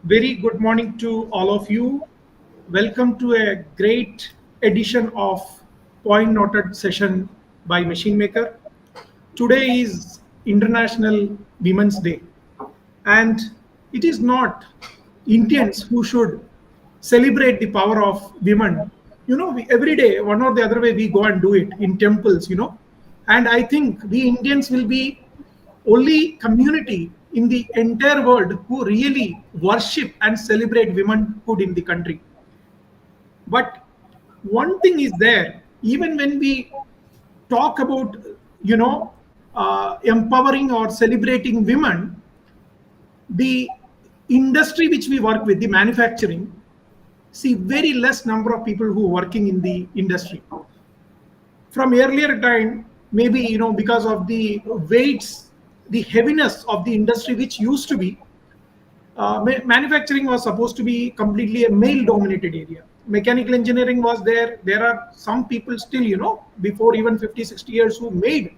Very good morning to all of you. Welcome to a great edition of Point Noted session by Machine Maker. Today is International Women's Day, and it is not Indians who should celebrate the power of women. Every day, one or the other way, we go and do it in temples. And I think we Indians will be only community in the entire world who really worship and celebrate womanhood in the country. But one thing is there, even when we talk about, empowering or celebrating women, the industry which we work with, the manufacturing, see very less number of people who are working in the industry. From earlier time, maybe because of the weights, the heaviness of the industry, which used to be manufacturing was supposed to be completely a male dominated area. Mechanical engineering was there are some people still, before even 50-60 years, who made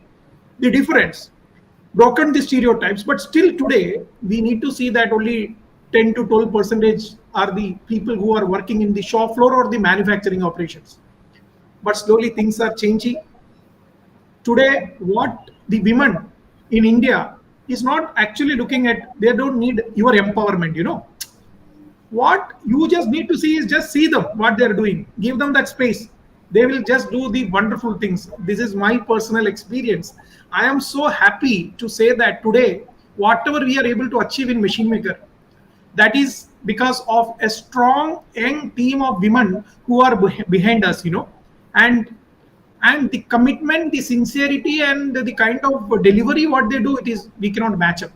the difference, broken the stereotypes. But still today we need to see that only 10 to 12 percentage are the people who are working in the shop floor or the manufacturing operations. But slowly things are changing. Today what the women in India is not actually looking at, they don't need your empowerment. What you just need to see is just see them, what they're doing, give them that space, they will just do the wonderful things. This is my personal experience. I am so happy to say that today whatever we are able to achieve in Machine Maker, that is because of a strong young team of women who are behind us, and the commitment, the sincerity, and the kind of delivery what they do, it is, we cannot match up.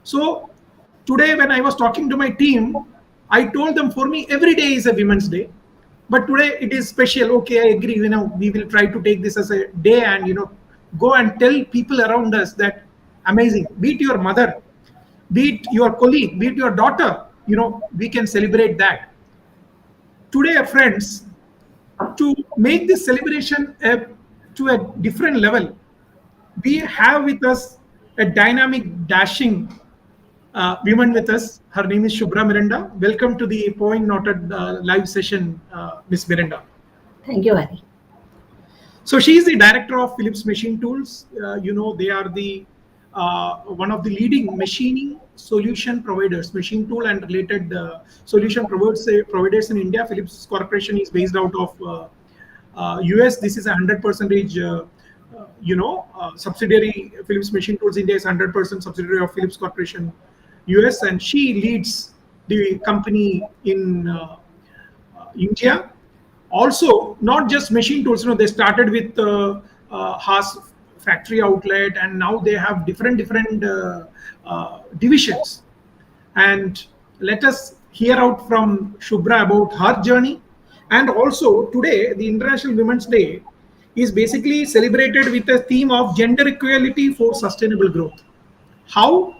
So today when I was talking to my team, I told them, for me every day is a Women's Day, but today it is special. Okay, I agree, we will try to take this as a day and go and tell people around us that amazing, be it your mother, be it your colleague, be it your daughter, we can celebrate that. Today, friends, to make this celebration to a different level, we have with us a dynamic, dashing woman with us. Her name is Shubhra Miranda. Welcome to the Point Noted live session, Miss Miranda. Thank you, Hari. So she is the director of Phillips Machine Tools. They are the one of the leading machining solution providers, machine tool and related solution providers in India. Phillips Corporation is based out of US. This is a 100% subsidiary. Phillips Machine Tools India is 100% subsidiary of Phillips Corporation US, and she leads the company in India. Also, not just machine tools, they started with Haas factory outlet, and now they have different divisions. And let us hear out from Shubhra about her journey. And also today, the International Women's Day is basically celebrated with a theme of gender equality for sustainable growth. How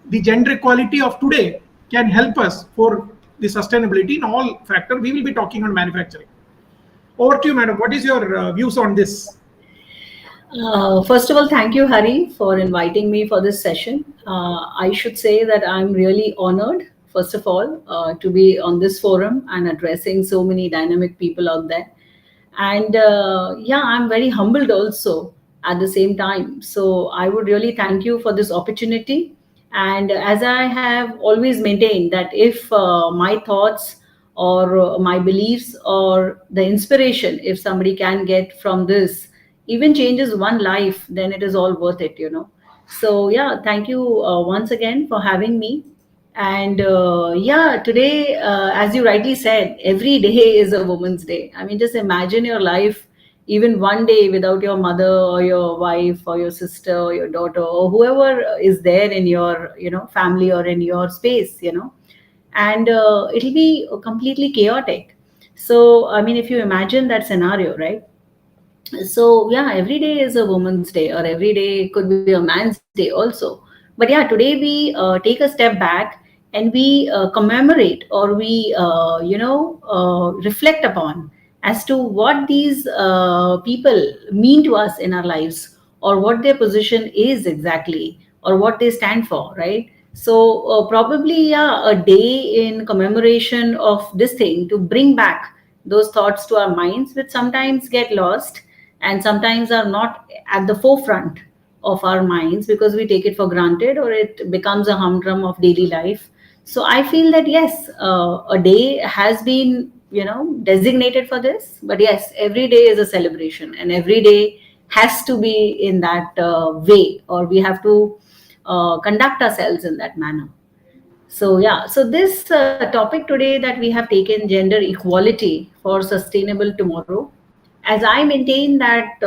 the gender equality of today can help us for the sustainability in all factors. We will be talking on manufacturing. Over to you, madam. What is your views on this? First of all, thank you, Hari, for inviting me for this session. I should say that I'm really honored, first of all, to be on this forum and addressing so many dynamic people out there. And I'm very humbled also at the same time. So I would really thank you for this opportunity. And as I have always maintained that if my thoughts or my beliefs or the inspiration, if somebody can get from this, even changes one life, then it is all worth it. So thank you once again for having me. And today, as you rightly said, every day is a Women's Day. I mean, just imagine your life even one day without your mother or your wife or your sister or your daughter or whoever is there in your family or in your space, and it'll be completely chaotic. So I mean, if you imagine that scenario, right? So every day is a Woman's Day, or every day could be a man's day also. But today we take a step back and we commemorate, or we reflect upon as to what these people mean to us in our lives, or what their position is exactly, or what they stand for, right? So probably, yeah, a day in commemoration of this thing to bring back those thoughts to our minds, which sometimes get lost and sometimes are not at the forefront of our minds because we take it for granted or it becomes a humdrum of daily life. So I feel that yes, a day has been, designated for this. But yes, every day is a celebration, and every day has to be in that way, or we have to conduct ourselves in that manner. So yeah, so this topic today that we have taken, gender equality for sustainable tomorrow, as I maintain that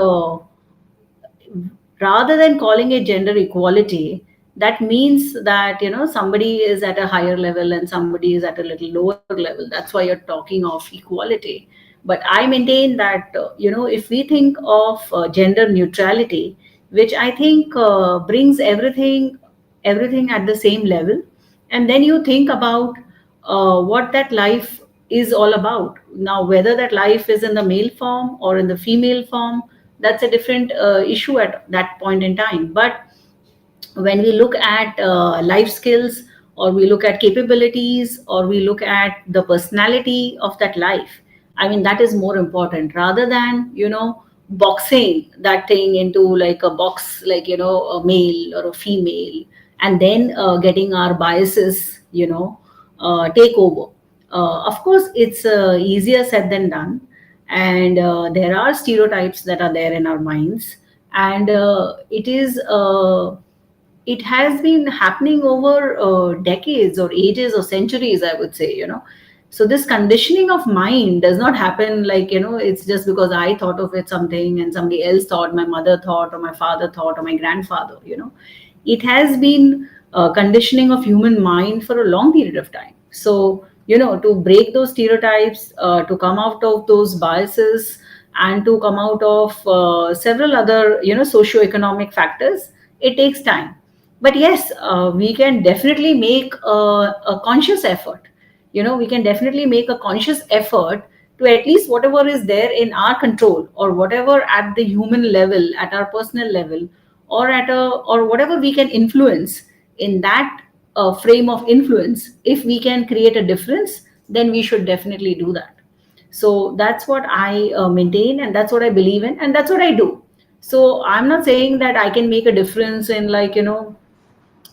rather than calling it gender equality, that means that somebody is at a higher level and somebody is at a little lower level. That's why you're talking of equality. But I maintain that if we think of gender neutrality, which I think brings everything at the same level, and then you think about what that life is all about. Now, whether that life is in the male form or in the female form, that's a different issue at that point in time. But when we look at life skills, or we look at capabilities, or we look at the personality of that life, I mean, that is more important rather than boxing that thing into like a box, like a male or a female, and then getting our biases take over. Of course, it's easier said than done, and there are stereotypes that are there in our minds, and it has been happening over decades or ages or centuries, I would say. So this conditioning of mind does not happen like, it's just because I thought of it something and somebody else thought, my mother thought or my father thought or my grandfather. It has been conditioning of human mind for a long period of time. So to break those stereotypes, to come out of those biases, and to come out of several other socio-economic factors, it takes time. But yes, we can definitely make a conscious effort. We can definitely make a conscious effort to at least whatever is there in our control, or whatever at the human level, at our personal level, or or whatever we can influence in that frame of influence. If we can create a difference, then we should definitely do that. So that's what I maintain, and that's what I believe in, and that's what I do. So I'm not saying that I can make a difference in, like,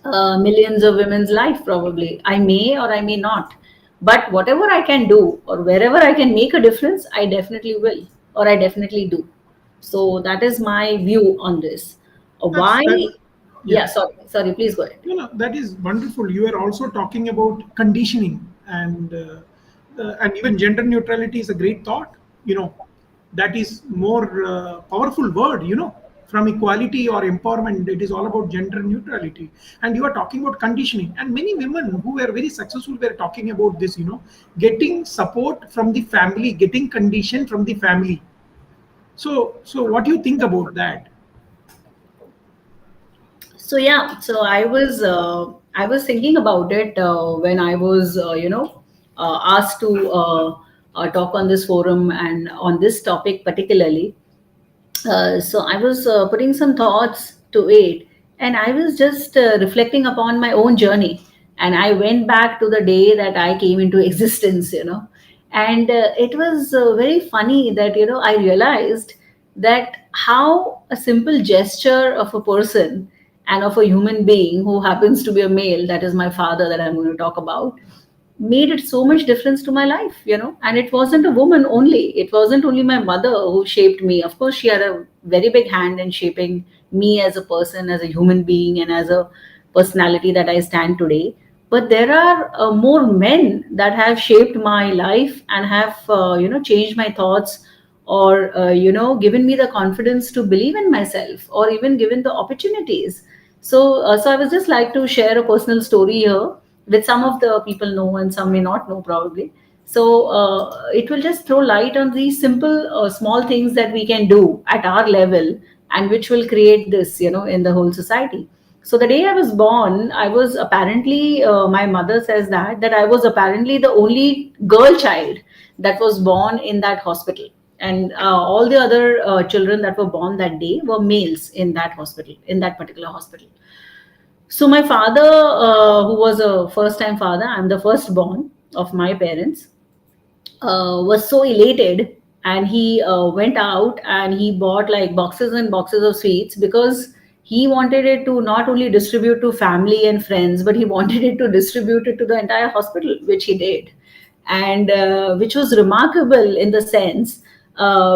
millions of women's life. Probably I may or I may not, but whatever I can do or wherever I can make a difference, I definitely will, or I definitely do. So that is my view on this. Why? That, Yeah, yeah. sorry, please go ahead. That is wonderful. You are also talking about conditioning, and even gender neutrality is a great thought. You know, that is more powerful word. From equality or empowerment, it is all about gender neutrality. And you are talking about conditioning, and many women who were very successful were talking about this. Getting support from the family, getting condition from the family. So what do you think about that? So yeah, so I was thinking about it when I was asked to talk on this forum and on this topic particularly. So I was putting some thoughts to it, and I was just reflecting upon my own journey. And I went back to the day that I came into existence, and it was very funny that I realized that how a simple gesture of a person and of a human being who happens to be a male, that is my father that I'm going to talk about, made it so much difference to my life. And it wasn't a woman only, it wasn't only my mother who shaped me. Of course, she had a very big hand in shaping me as a person, as a human being, and as a personality that I stand today. But there are more men that have shaped my life and have changed my thoughts, or given me the confidence to believe in myself, or even given the opportunities. So I was just like to share a personal story here, which some of the people know and some may not know probably. So it will just throw light on these simple, small things that we can do at our level, and which will create this, in the whole society. So the day I was born, I was apparently, my mother says that I was apparently the only girl child that was born in that hospital. And all the other children that were born that day were males in that hospital, in that particular hospital. So my father, who was a first-time father, I'm the firstborn of my parents, was so elated, and he went out and he bought like boxes and boxes of sweets, because he wanted it to not only distribute to family and friends, but he wanted it to distribute it to the entire hospital, which he did. And which was remarkable in the sense,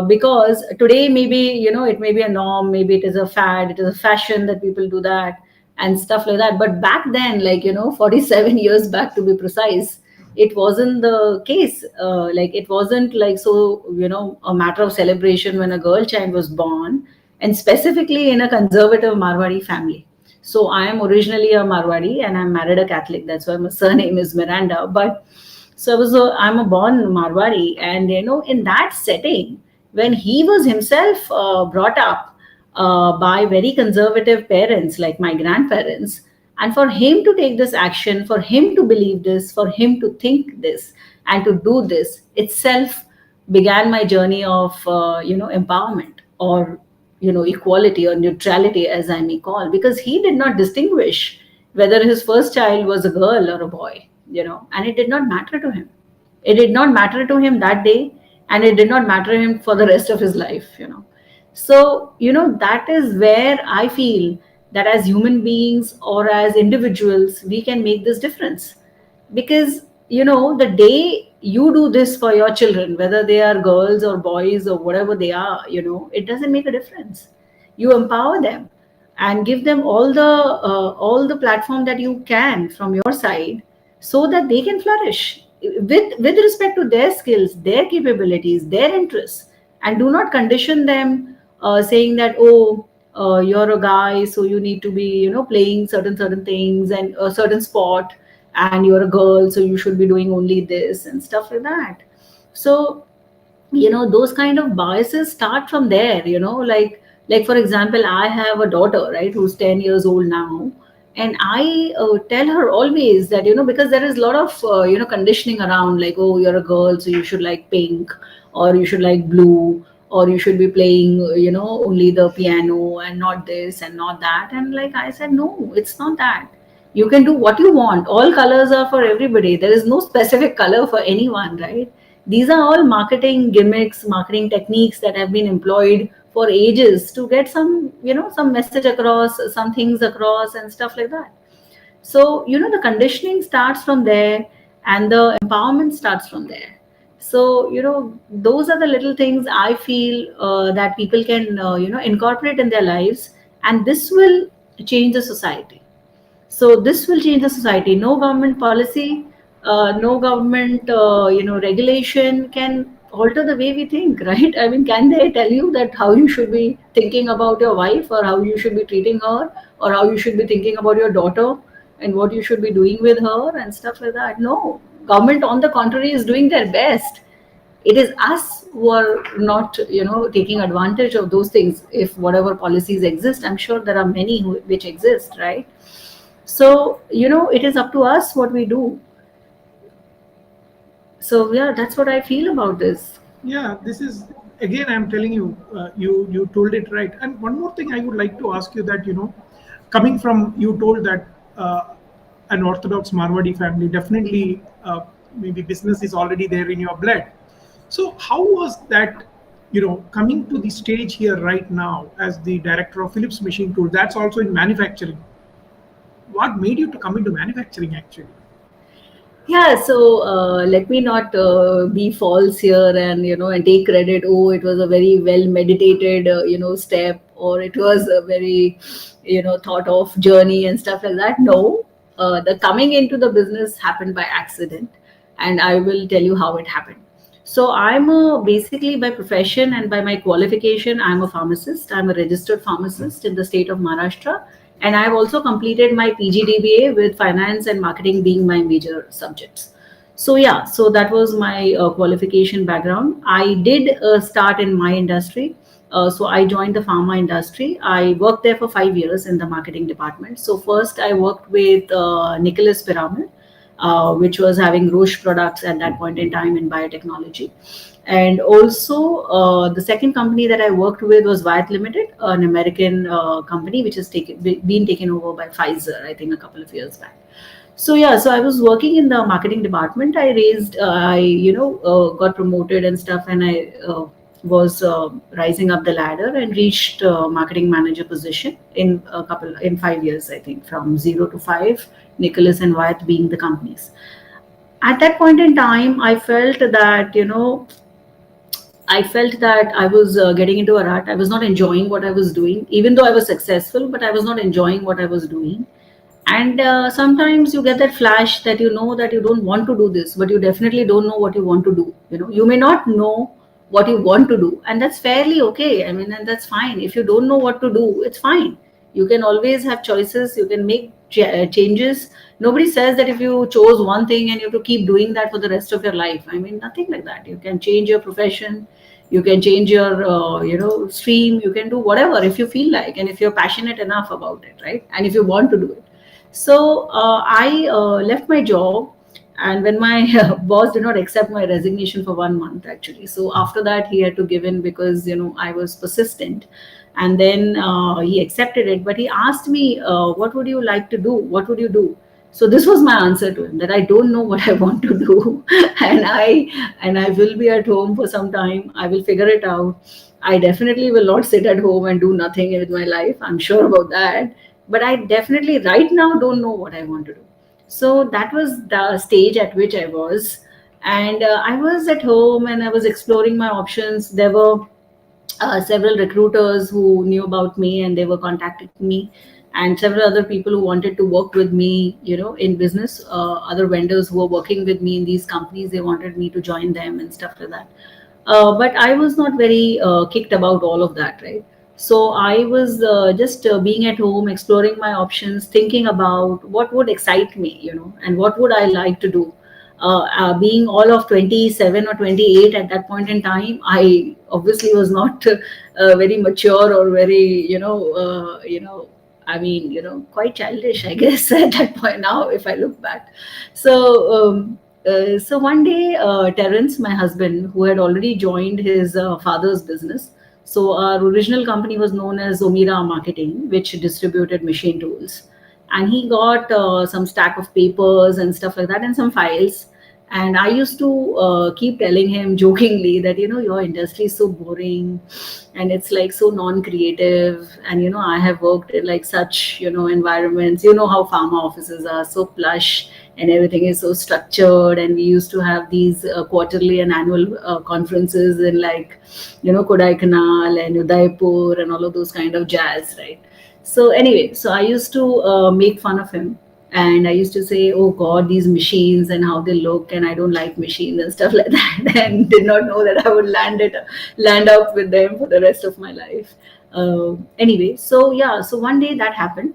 because today maybe, it may be a norm, maybe it is a fad, it is a fashion that people do that and stuff like that. But back then, 47 years back to be precise, it wasn't the case. Like, it wasn't like, so, a matter of celebration when a girl child was born, and specifically in a conservative Marwadi family. So I am originally a Marwadi and I'm married a Catholic. That's why my surname is Miranda. But so I'm a born Marwari, and in that setting, when he was himself brought up by very conservative parents like my grandparents, and for him to take this action, for him to believe this, for him to think this, and to do this itself began my journey of empowerment, or equality or neutrality, as I may call, because he did not distinguish whether his first child was a girl or a boy, and it did not matter to him. It did not matter to him that day, and it did not matter to him for the rest of his life. So, that is where I feel that as human beings or as individuals, we can make this difference. Because, the day you do this for your children, whether they are girls or boys or whatever they are, it doesn't make a difference. You empower them and give them all the platform that you can from your side, so that they can flourish with respect to their skills, their capabilities, their interests, and do not condition them, saying that, oh, you're a guy, so you need to be playing certain things and a certain sport, and you're a girl, so you should be doing only this and stuff like that. So, those kind of biases start from there. Like for example, I have a daughter, right, who's 10 years old now, and I tell her always that, because there is a lot of conditioning around, like, oh, you're a girl, so you should like pink, or you should like blue, or you should be playing only the piano and not this and not that. And like I said, no, it's not that. You can do what you want. All colors are for everybody. There is no specific color for anyone, right? These are all marketing gimmicks, marketing techniques that have been employed for ages to get some message across, some things across, and stuff like that. So, the conditioning starts from there, and the empowerment starts from there. So, those are the little things I feel that people can, incorporate in their lives, and this will change the society. So this will change the society. No government policy, no government regulation can alter the way we think, right? I mean, can they tell you that how you should be thinking about your wife, or how you should be treating her, or how you should be thinking about your daughter, and what you should be doing with her and stuff like that? No. Government, on the contrary, is doing their best. It is us who are not taking advantage of those things. If whatever policies exist, I'm sure there are many which exist, right? So, it is up to us what we do. So, yeah, that's what I feel about this. Yeah, this is again. I'm telling you, you told it right. And one more thing I would like to ask you, that coming from, you told that an Orthodox Marwadi family, definitely maybe business is already there in your blood. So how was that? Coming to the stage here right now as the director of Phillips Machine Tools, that's also in manufacturing. What made you to come into manufacturing actually? Yeah, so let me not be false here, and and take credit. Oh, it was a very well meditated step, or it was a very thought of journey and stuff like that. No, the coming into the business happened by accident, and I will tell you how it happened. So I'm basically, by profession and by my qualification, I'm a pharmacist. I'm a registered pharmacist in the state of Maharashtra, and I've also completed my PGDBA with finance and marketing being my major subjects. So yeah, so that was my qualification background. I did start in my industry. So I joined the pharma industry. I worked there for 5 years in the marketing department. So first I worked with Nicholas Pyramid, which was having Roche products at that point in time in biotechnology. And also, the second company that I worked with was Wyeth Limited, an American company which has been taken over by Pfizer, I think, a couple of years back. So yeah, so I was working in the marketing department. I got promoted and stuff, and I was rising up the ladder and reached marketing manager position in 5 years, I think, from 0 to 5. Nicholas and Wyeth being the companies. At that point in time, I felt that I was getting into a rut. I was not enjoying what I was doing, even though I was successful, but I was not enjoying what I was doing. And sometimes you get that flash that you know that you don't want to do this, but you definitely don't know what you want to do. You may not know what you want to do, and that's fairly okay. I mean, and that's fine. If you don't know what to do, it's fine. You can always have choices. You can make changes. Nobody says that if you chose one thing and you have to keep doing that for the rest of your life. I mean, nothing like that. You can change your profession. You can change your stream. You can do whatever if you feel like, and if you're passionate enough about it, right? And if you want to do it. So I left my job, and when my boss did not accept my resignation for 1 month, actually. So after that, he had to give in because I was persistent, and then he accepted it. But he asked me, "What would you like to do? What would you do?" So this was my answer to him, that I don't know what I want to do, and I will be at home for some time. I will figure it out. I definitely will not sit at home and do nothing with my life. I'm sure about that. But I definitely right now don't know what I want to do. So that was the stage at which I was. And I was at home and I was exploring my options. There were several recruiters who knew about me and they were contacting me, and several other people who wanted to work with me, in business, other vendors who were working with me in these companies, they wanted me to join them and stuff like that. But I was not very kicked about all of that, right? So I was just being at home, exploring my options, thinking about what would excite me, and what would I like to do. Being all of 27 or 28 at that point in time, I obviously was not very mature or very, I mean, quite childish, I guess, at that point now, if I look back. So one day, Terence, my husband, who had already joined his father's business, so our original company was known as Omira Marketing, which distributed machine tools. And he got some stack of papers and stuff like that and some files. And I used to keep telling him jokingly that, your industry is so boring and it's like so non-creative. And, I have worked in like such, environments, how pharma offices are so plush and everything is so structured. And we used to have these quarterly and annual conferences in like, Kodaikanal and Udaipur and all of those kind of jazz, right? So anyway, so I used to make fun of him. And I used to say, oh God, these machines and how they look, and I don't like machines and stuff like that, and did not know that I would land up with them for the rest of my life. Anyway, so yeah, so one day that happened,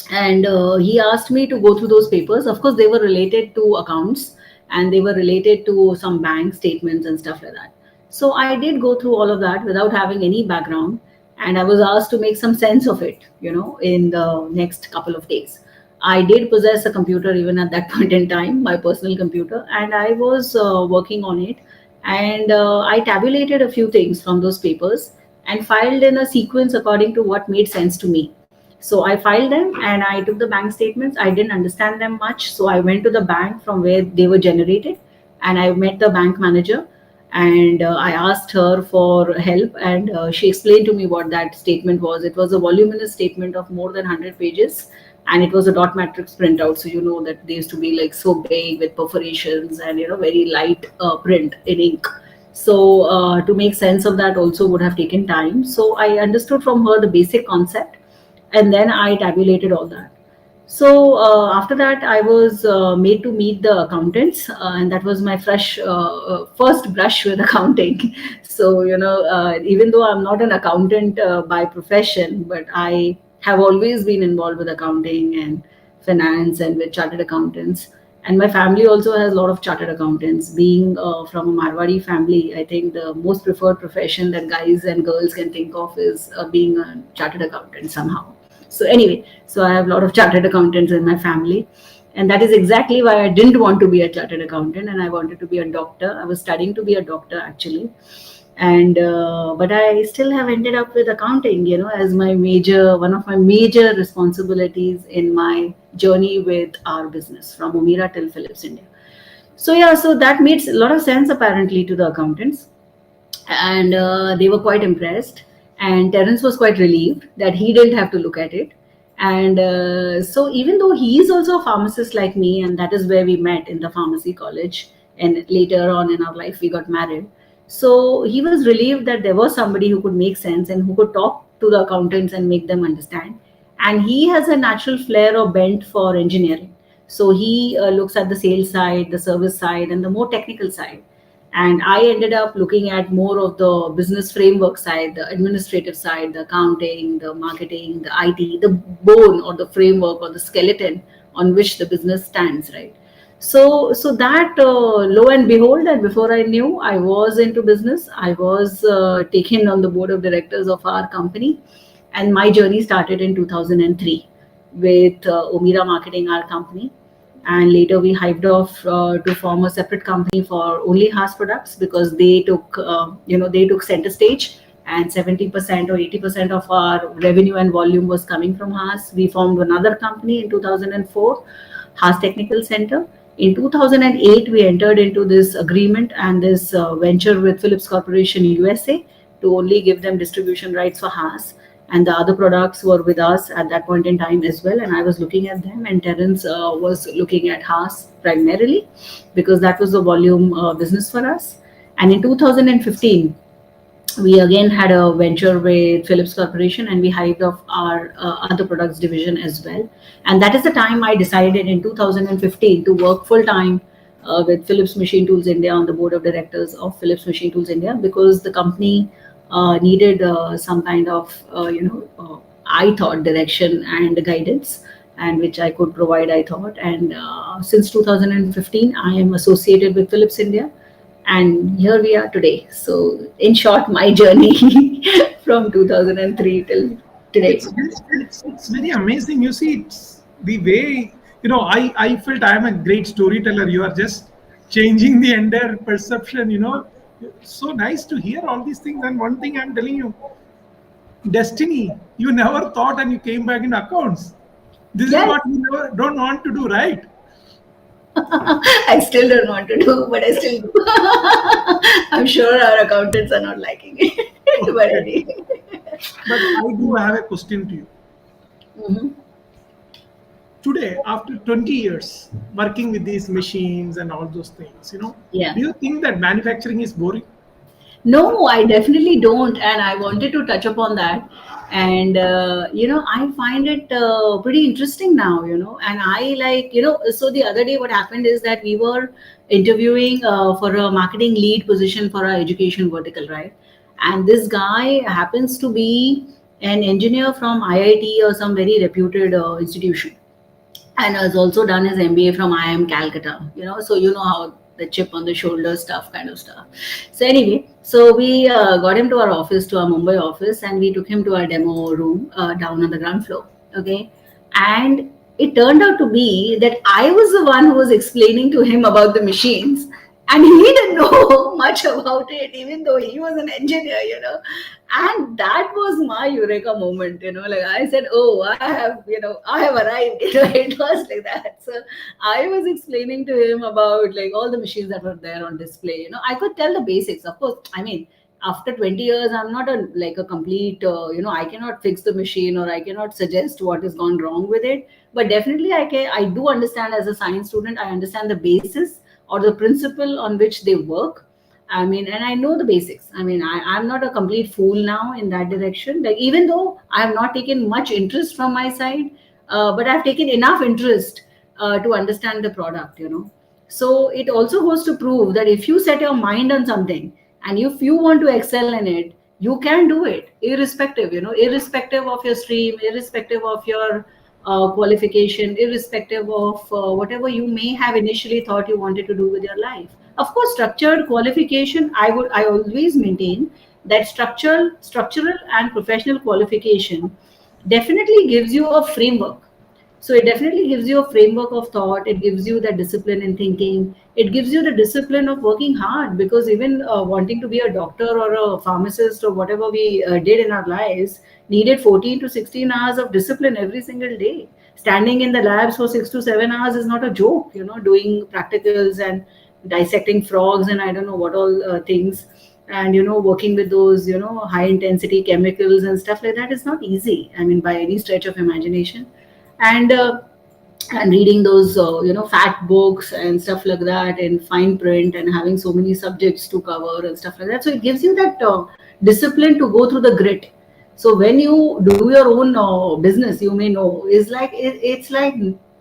and he asked me to go through those papers. Of course, they were related to accounts, and they were related to some bank statements and stuff like that. So I did go through all of that without having any background, and I was asked to make some sense of it, in the next couple of days. I did possess a computer even at that point in time, my personal computer, and I was working on it. And I tabulated a few things from those papers and filed in a sequence according to what made sense to me. So I filed them and I took the bank statements. I didn't understand them much. So I went to the bank from where they were generated, and I met the bank manager, and I asked her for help, and she explained to me what that statement was. It was a voluminous statement of more than 100 pages, and it was a dot matrix printout. So that they used to be like so big with perforations and very light print in ink. So to make sense of that also would have taken time. So I understood from her the basic concept, and then I tabulated all that. So after that, I was made to meet the accountants, and that was my first brush with accounting. So even though I'm not an accountant by profession, but I have always been involved with accounting and finance and with chartered accountants. And my family also has a lot of chartered accountants. Being from a Marwari family, I think the most preferred profession that guys and girls can think of is being a chartered accountant somehow. So anyway, so I have a lot of chartered accountants in my family. And that is exactly why I didn't want to be a chartered accountant, and I wanted to be a doctor. I was studying to be a doctor actually, and but I still have ended up with accounting, as my one of my major responsibilities in my journey with our business from Omira till Phillips India. So yeah, so that makes a lot of sense apparently to the accountants, and they were quite impressed. And Terence was quite relieved that he didn't have to look at it. And so even though he is also a pharmacist like me, and that is where we met in the pharmacy college, and later on in our life we got married. So he was relieved that there was somebody who could make sense and who could talk to the accountants and make them understand. And he has a natural flair or bent for engineering. So he looks at the sales side, the service side, and the more technical side. And I ended up looking at more of the business framework side, the administrative side, the accounting, the marketing, the IT, the bone or the framework or the skeleton on which the business stands, right? So that lo and behold, and before I knew, I was into business. I was taken on the board of directors of our company, and my journey started in 2003 with Omira Marketing, our company. And later we hived off to form a separate company for only Haas products, because they took they took center stage, and 70% or 80% of our revenue and volume was coming from Haas. We formed another company in 2004, Haas Technical Center. In 2008 we entered into this agreement and this venture with Philips Corporation USA to only give them distribution rights for Haas, and the other products were with us at that point in time as well. And I was looking at them, and Terence was looking at Haas primarily, because that was the volume business for us. And in 2015 we again had a venture with Philips Corporation, and we hived off our other products division as well. And that is the time I decided in 2015 to work full time with Phillips Machine Tools India on the board of directors of Phillips Machine Tools India, because the company needed some kind of, I thought, direction and guidance, and which I could provide, I thought. And since 2015, I am associated with Philips India, and here we are today. So, in short, my journey from 2003 till today. It's very amazing. You see, it's the way, I felt I am a great storyteller. You are just changing the entire perception. So nice to hear all these things. And one thing I'm telling you, destiny, you never thought and you came back in accounts. This Yes. is what you don't want to do, right? I still don't want to do, but I still do. I'm sure our accountants are not liking it. But anyway. But I do have a question to you. Mhm. Today, after 20 years working with these machines and all those things, Yeah. do you think that manufacturing is boring? No, I definitely don't. And I wanted to touch upon that. And, I find it pretty interesting now, and I like, so the other day what happened is that we were interviewing for a marketing lead position for our education vertical, right? And this guy happens to be an engineer from IIT or some very reputed institution, and has also done his MBA from IIM Calcutta. So how the chip on the shoulder stuff, kind of stuff. So anyway, so we got him to our office, to our Mumbai office, and we took him to our demo room down on the ground floor. Okay, and it turned out to be that I was the one who was explaining to him about the machines, and he didn't know much about it, even though he was an engineer. And that was my eureka moment. Like I said, oh, I have arrived. It was like that. So I was explaining to him about like all the machines that were there on display. I could tell the basics, of course. I mean, after 20 years, I'm not a complete, I cannot fix the machine, or I cannot suggest what has gone wrong with it. But definitely I do understand, as a science student, I understand the basis or the principle on which they work. I mean, and I know the basics. I mean, I'm not a complete fool now in that direction. Like, even though I have not taken much interest from my side, but I've taken enough interest to understand the product. So it also goes to prove that if you set your mind on something, and if you want to excel in it, you can do it, irrespective of your stream, irrespective of your qualification, irrespective of whatever you may have initially thought you wanted to do with your life. Of course, structured qualification, I always maintain that structural and professional qualification definitely gives you a framework. So it definitely gives you a framework of thought. It gives you that discipline in thinking. It gives you the discipline of working hard, because even wanting to be a doctor or a pharmacist or whatever we did in our lives needed 14 to 16 hours of discipline every single day. Standing in the labs for 6 to 7 hours is not a joke, doing practicals and dissecting frogs and I don't know what all things, and working with those high intensity chemicals and stuff like that is not easy, I mean, by any stretch of imagination. And uh, and reading those fat books and stuff like that in fine print, and having so many subjects to cover and stuff like that, so it gives you that discipline to go through the grit. So when you do your own business, you may know, is like it's like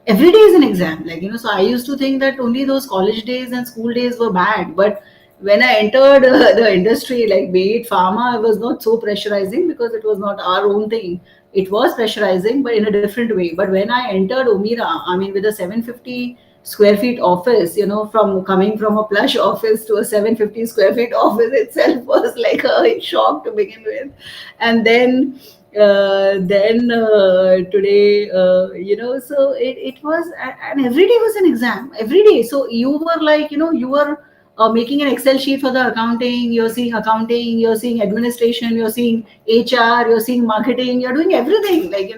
every day is an exam, like so I used to think that only those college days and school days were bad, but when I entered the industry, like be it pharma, it was not so pressurizing because it was not our own thing. It was pressurizing, but in a different way. But when I entered Omira, I mean, with a 750 square feet office, from coming from a plush office to a 750 square feet office itself was like a shock to begin with. And then today, so it was, and every day was an exam, every day. So you were like, you were making an Excel sheet for the accounting, you're seeing administration, you're seeing HR, you're seeing marketing, you're doing everything, like,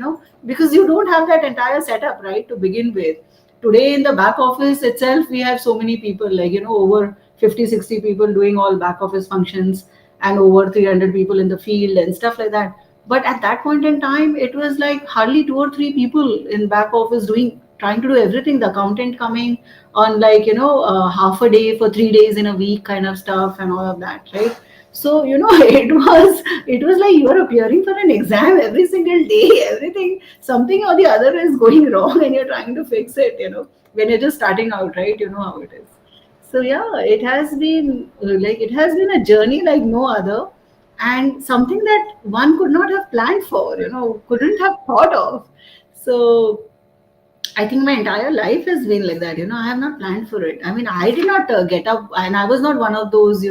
because you don't have that entire setup, right, to begin with. Today in the back office itself, we have so many people, like, over 50, 60 people doing all back office functions, and over 300 people in the field and stuff like that. But at that point in time, it was like hardly two or three people in back office trying to do everything. The accountant coming on, like, half a day for 3 days in a week kind of stuff and all of that, right? So it was like you are appearing for an exam every single day. Everything, something or the other is going wrong, and you're trying to fix it, when you're just starting out, right? You know how it is. So yeah, it has been a journey like no other, and something that one could not have planned for, couldn't have thought of. So I think my entire life has been like that. I have not planned for it. I mean, I did not get up, and I was not one of those,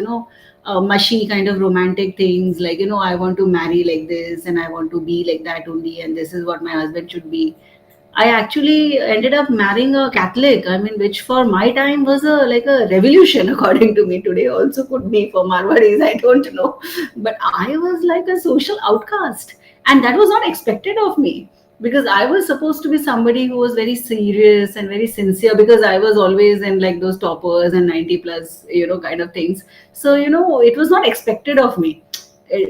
mushy kind of romantic things, like, I want to marry like this and I want to be like that only, and this is what my husband should be. I actually ended up marrying a Catholic. I mean, which for my time was a revolution, according to me. Today also could be for Marwadis. I don't know, but I was like a social outcast, and that was not expected of me, because I was supposed to be somebody who was very serious and very sincere, because I was always in like those toppers and 90 plus, kind of things. So, it was not expected of me.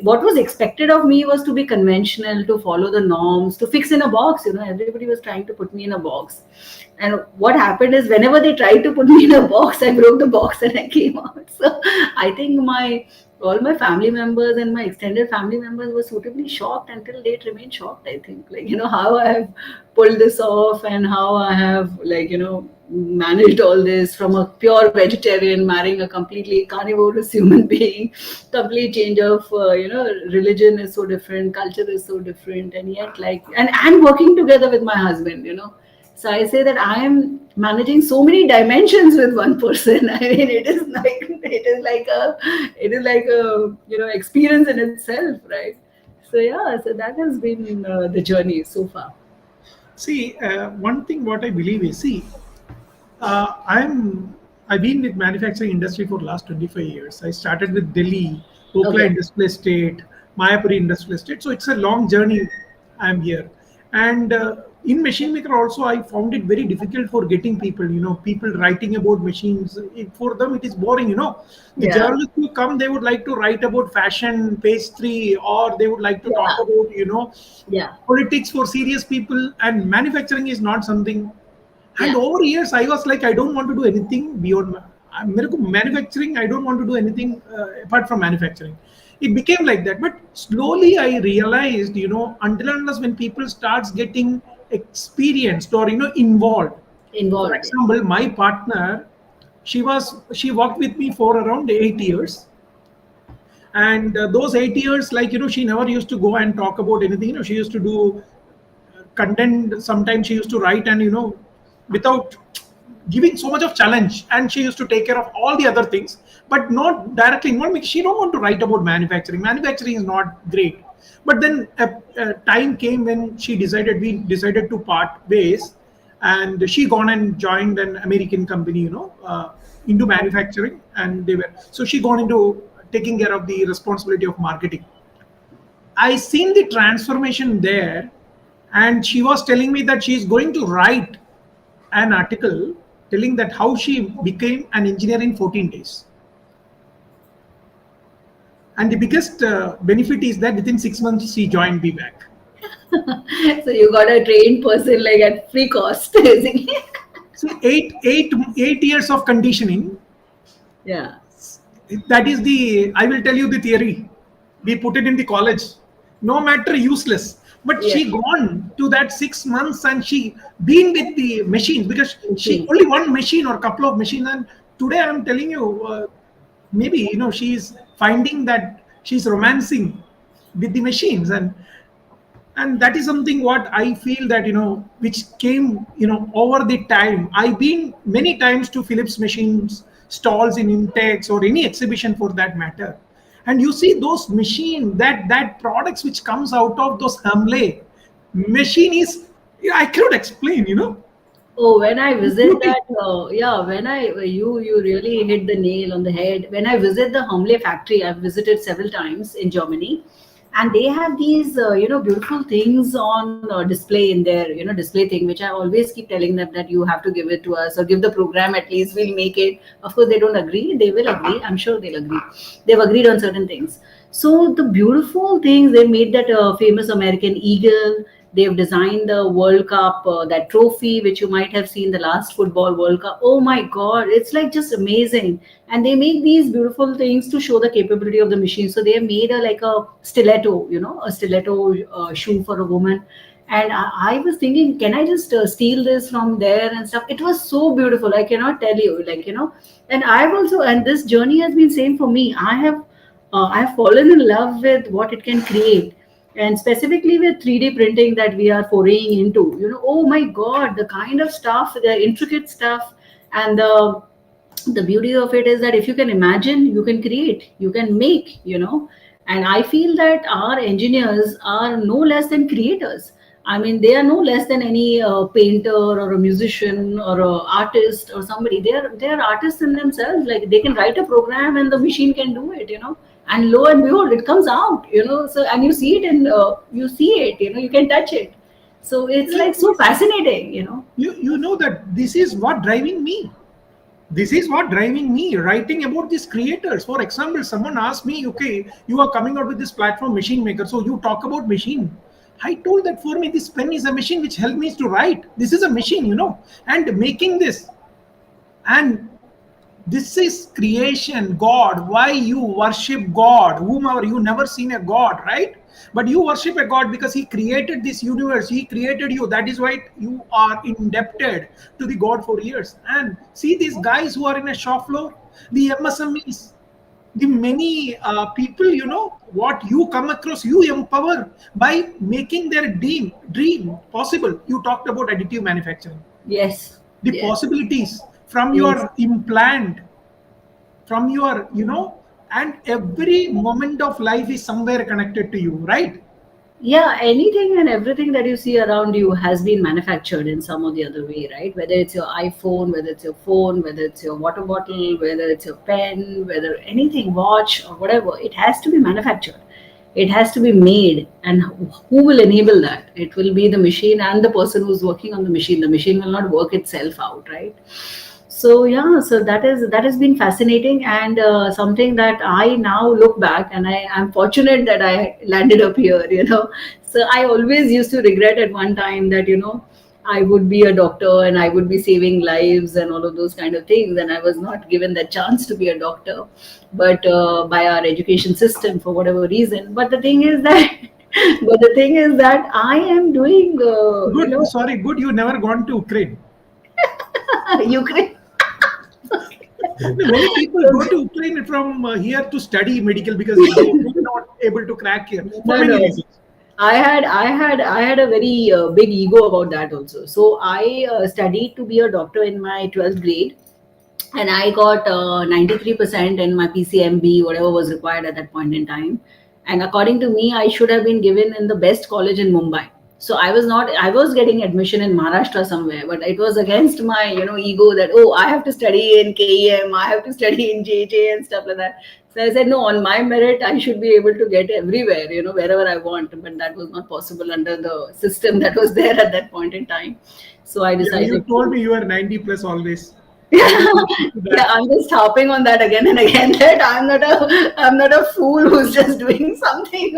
What was expected of me was to be conventional, to follow the norms, to fix in a box. Everybody was trying to put me in a box. And what happened is, whenever they tried to put me in a box, I broke the box and I came out. So I think all my family members and my extended family members were suitably shocked, until date remain shocked, I think. Like, how I have pulled this off, and how I have, like, managed all this from a pure vegetarian, marrying a completely carnivorous human being. Complete change of, religion is so different, culture is so different, and yet, like, and working together with my husband, so I say that I am managing so many dimensions with one person. I mean, it is like a experience in itself, right? So yeah, so that has been the journey so far. See, one thing what I believe is, see, I've been with manufacturing industry for last 25 years. I started with Delhi, Okla Okay. Industrial Estate, Mayapuri Industrial Estate. So it's a long journey. I'm here, and in Machine Maker also, I found it very difficult for getting people. People writing about machines. For them, it is boring. The Yeah. journalists who come, they would like to write about fashion, pastry, or they would like to talk Yeah. about Yeah. politics for serious people. And manufacturing is not something. And Yeah. over years, I was like, I don't want to do anything beyond manufacturing. I don't want to do anything apart from manufacturing. It became like that. But slowly, I realized, until and unless when people starts getting experienced or involved. For Involved. Yeah. example, my partner, she worked with me for around 8 years, and those 8 years, like she never used to go and talk about anything. She used to do content. Sometimes she used to write, and without giving so much of challenge, and she used to take care of all the other things, but not directly involved, because she don't want to write about manufacturing. Manufacturing is not great. But then a time came when we decided to part ways, and she gone and joined an American company, into manufacturing, and so she gone into taking care of the responsibility of marketing. I seen the transformation there, and she was telling me that she is going to write an article telling that how she became an engineer in 14 days. And the biggest benefit is that within 6 months she joined me back. So you got a trained person like at free cost, basically. So eight years of conditioning. Yeah. That is I will tell you the theory. We put it in the college. No matter useless. But Yeah. she gone to that 6 months and she been with the machines, because she only one machine or couple of machines. And today I'm telling you, maybe, she's finding that she's romancing with the machines. And that is something what I feel that, which came, over the time. I've been many times to Phillips machines stalls in Intex or any exhibition for that matter, and you see those machine, that products which comes out of those Hamle machine is, I cannot explain. Oh, when I visit Beauty. that, yeah, when you really hit the nail on the head. When I visit the Humle factory, I've visited several times in Germany, and they have these, beautiful things on display in their, display thing, which I always keep telling them that you have to give it to us or give the program at least. We'll make it. Of course, they don't agree. They will agree. I'm sure they'll agree. They've agreed on certain things. So the beautiful things they made, that famous American eagle. They've designed the World Cup, that trophy, which you might have seen, the last football World Cup. Oh my God, it's like just amazing. And they make these beautiful things to show the capability of the machine. So they have made like a stiletto, a stiletto shoe for a woman. And I was thinking, can I just steal this from there and stuff? It was so beautiful. I cannot tell you, and I've also, and this journey has been same for me. I have fallen in love with what it can create, and specifically with 3D printing that we are foraying into. Oh my God, the kind of stuff, the intricate stuff, and the beauty of it is that if you can imagine, you can create, you can make. And I feel that our engineers are no less than creators. I mean, they are no less than any painter or a musician or a artist or somebody. They are artists in themselves. Like, they can write a program and the machine can do it. And lo and behold, it comes out. So, and you see it, and you see it. You can touch it. So it's like so fascinating. You know that this is what driving me. This is what driving me, writing about these creators. For example, someone asked me, okay, you are coming out with this platform, Machine Maker, so you talk about machine. I told that for me, this pen is a machine which helped me to write. This is a machine, and making this. And this is creation, God. Why you worship God? Whomever, you never seen a God, right? But you worship a God because He created this universe. He created you. That is why you are indebted to the God for years. And see these guys who are in a shop floor, the MSMEs, the many people, what you come across, you empower by making their dream possible. You talked about additive manufacturing. Yes. The Yes. possibilities from Yes. your implant, from your, and every moment of life is somewhere connected to you, right? Yeah, anything and everything that you see around you has been manufactured in some or the other way, right? Whether it's your iPhone, whether it's your phone, whether it's your water bottle, whether it's your pen, whether anything, watch or whatever, it has to be manufactured. It has to be made. And who will enable that? It will be the machine and the person who's working on the machine. The machine will not work itself out, right? So yeah, so that has been fascinating, and something that I now look back, and I am fortunate that I landed up here. So I always used to regret at one time that I would be a doctor and I would be saving lives and all of those kind of things, and I was not given the chance to be a doctor, but by our education system for whatever reason. But the thing is that, I am doing, Good. Sorry, good. You never gone to Ukraine. Ukraine. Many people go to Ukraine from here to study medical because they were not able to crack here for many reasons. I had a very big ego about that also. So I studied to be a doctor in my 12th grade, and I got 93% in my PCMB, whatever was required at that point in time. And according to me, I should have been given in the best college in Mumbai. So I was not, I was getting admission in Maharashtra somewhere, but it was against my, ego that, oh, I have to study in KEM, I have to study in JJ and stuff like that. So I said, no, on my merit, I should be able to get everywhere, wherever I want. But that was not possible under the system that was there at that point in time. So I Yeah, you decided told to. me you are 90 plus always. I Yeah, will listen to yeah, that. I'm just harping on that again and again that I'm not a fool who's just doing something.